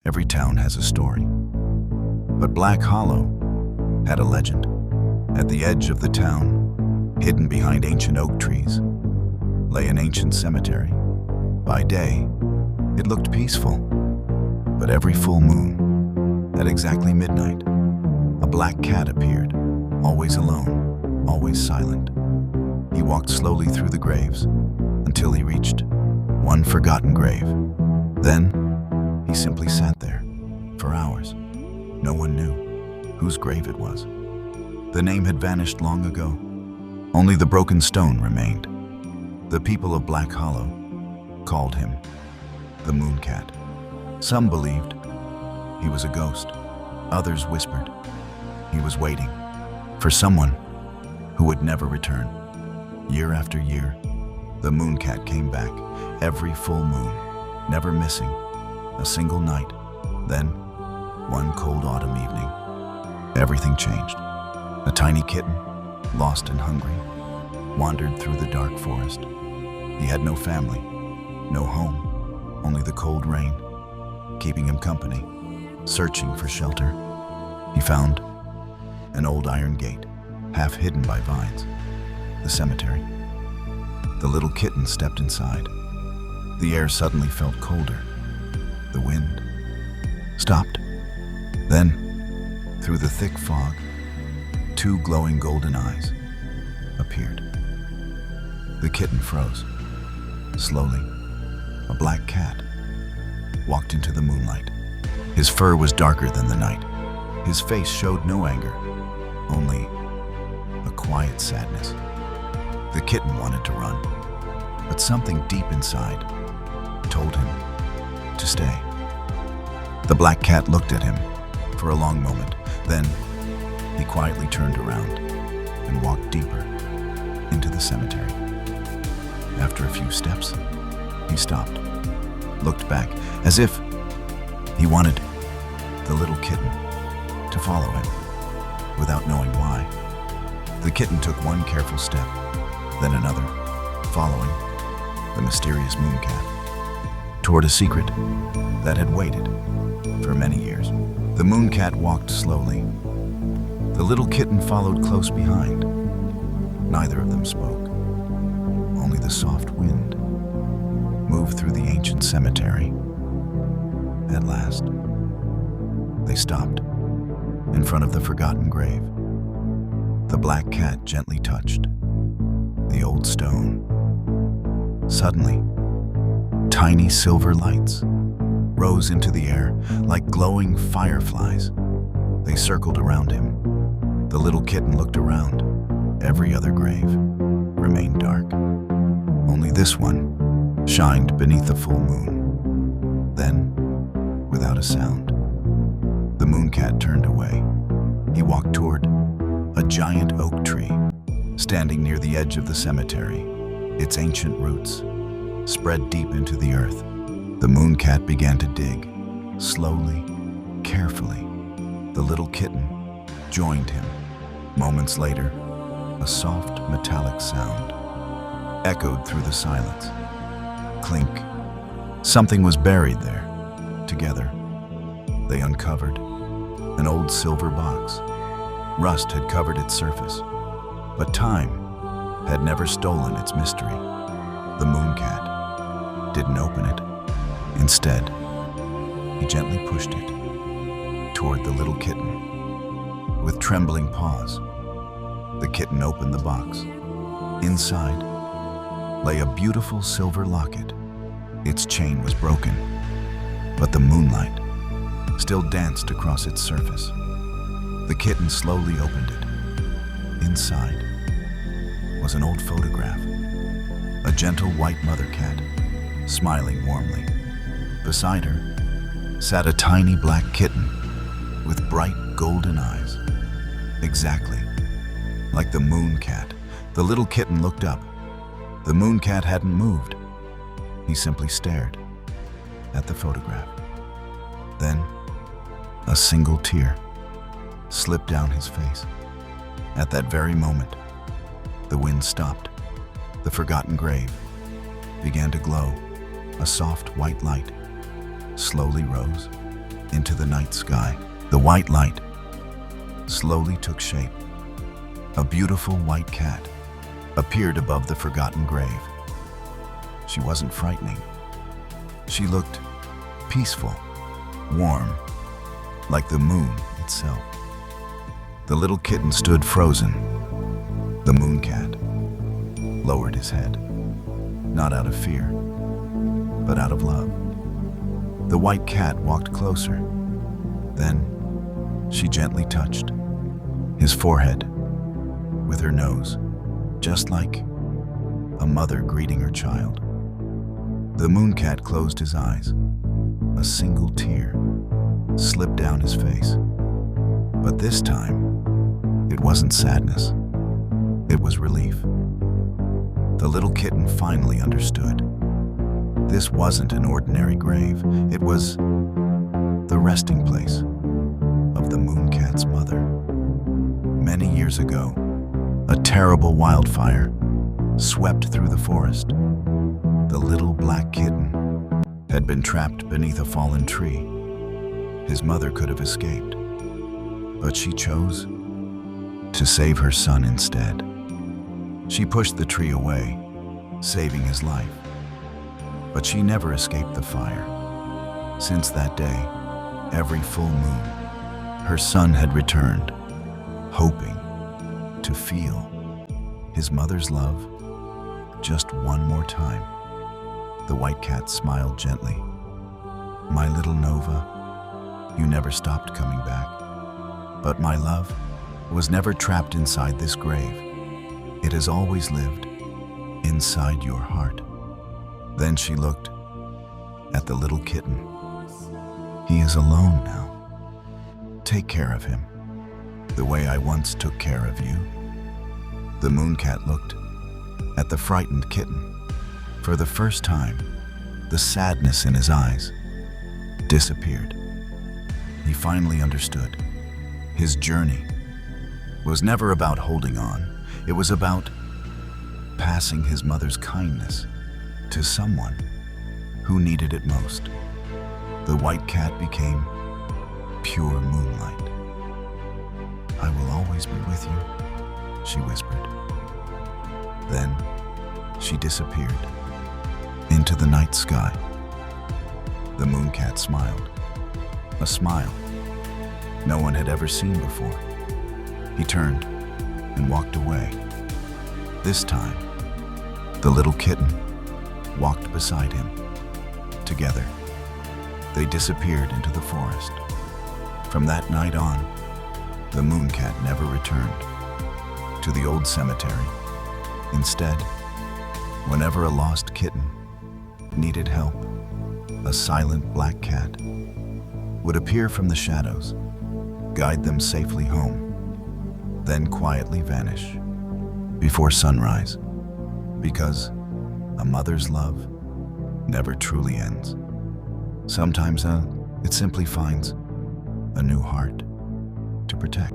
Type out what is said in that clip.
Every town has a story. But Black Hollow had a legend. At the edge of the town, hidden behind ancient oak trees, lay an ancient cemetery. By day, it looked peaceful. But every full moon, at exactly midnight, a black cat appeared, always alone, always silent. He walked slowly through the graves until he reached one forgotten grave. Then, he simply sat there for hours. No one knew whose grave it was. The name had vanished long ago. Only the broken stone remained. The people of Black Hollow called him the Moon Cat. Some believed he was a ghost. Others whispered he was waiting for someone who would never return. Year after year, the Moon Cat came back every full moon, never missing a single night. Then, one cold autumn evening, everything changed. A tiny kitten, lost and hungry, wandered through the dark forest. He had no family, no home, only the cold rain, keeping him company. Searching for shelter, he found an old iron gate, half hidden by vines, the cemetery. The little kitten stepped inside. The air suddenly felt colder. The wind stopped. Then, through the thick fog, two glowing golden eyes appeared. The kitten froze. Slowly, a black cat walked into the moonlight. His fur was darker than the night. His face showed no anger, only a quiet sadness. The kitten wanted to run, but something deep inside told him to stay. The black cat looked at him for a long moment. Then he quietly turned around and walked deeper into the cemetery. After a few steps, he stopped, looked back, as if he wanted the little kitten to follow him, without knowing why. The kitten took one careful step, then another, following the mysterious Moon Cat toward a secret that had waited for many years. The Moon Cat walked slowly. The little kitten followed close behind. Neither of them spoke. Only the soft wind moved through the ancient cemetery. At last, they stopped in front of the forgotten grave. The black cat gently touched the old stone. Suddenly, tiny silver lights rose into the air like glowing fireflies. They circled around him. The little kitten looked around. Every other grave remained dark. Only this one shined beneath the full moon. Then, without a sound, the Moon Cat turned away. He walked toward a giant oak tree standing near the edge of the cemetery. Its ancient roots spread deep into the earth. The Moon Cat began to dig, slowly, carefully. The little kitten joined him. Moments later, a soft metallic sound echoed through the silence. Clink. Something was buried there. Together, they uncovered an old silver box. Rust had covered its surface, but time had never stolen its mystery. The Moon Cat didn't open it. Instead, he gently pushed it toward the little kitten. With trembling paws, the kitten opened the box. Inside lay a beautiful silver locket. Its chain was broken, but the moonlight still danced across its surface. The kitten slowly opened it. Inside was an old photograph. A gentle white mother cat, smiling warmly. Beside her sat a tiny black kitten with bright golden eyes. Exactly like the Moon Cat. The little kitten looked up. The Moon Cat hadn't moved. He simply stared at the photograph. Then, a single tear slipped down his face. At that very moment, the wind stopped. The forgotten grave began to glow. A soft white light slowly rose into the night sky. The white light slowly took shape. A beautiful white cat appeared above the forgotten grave. She wasn't frightening. She looked peaceful, warm, like the moon itself. The little kitten stood frozen. The moon cat lowered his head, not out of fear, but out of love. The white cat walked closer. Then she gently touched his forehead with her nose, just like a mother greeting her child. The moon cat closed his eyes. A single tear slipped down his face. But this time, it wasn't sadness. It was relief. The little kitten finally understood. This wasn't an ordinary grave. It was the resting place of the moon cat's mother. Many years ago, a terrible wildfire swept through the forest. The little black kitten had been trapped beneath a fallen tree. His mother could have escaped, but she chose to save her son instead. She pushed the tree away, saving his life. But she never escaped the fire. Since that day, every full moon, her son had returned, hoping to feel his mother's love just one more time. The white cat smiled gently. "My little Nova, you never stopped coming back. But my love was never trapped inside this grave. It has always lived inside your heart." Then she looked at the little kitten. "He is alone now. Take care of him, the way I once took care of you." The moon cat looked at the frightened kitten. For the first time, the sadness in his eyes disappeared. He finally understood. His journey was never about holding on. It was about passing his mother's kindness to someone who needed it most. The white cat became pure moonlight. "I will always be with you," she whispered. Then she disappeared into the night sky. The moon cat smiled, a smile no one had ever seen before. He turned and walked away. This time, the little kitten walked beside him. Together, they disappeared into the forest. From that night on, the moon cat never returned to the old cemetery. Instead, whenever a lost kitten needed help, a silent black cat would appear from the shadows, guide them safely home, then quietly vanish before sunrise, because a mother's love never truly ends. Sometimes it simply finds a new heart to protect.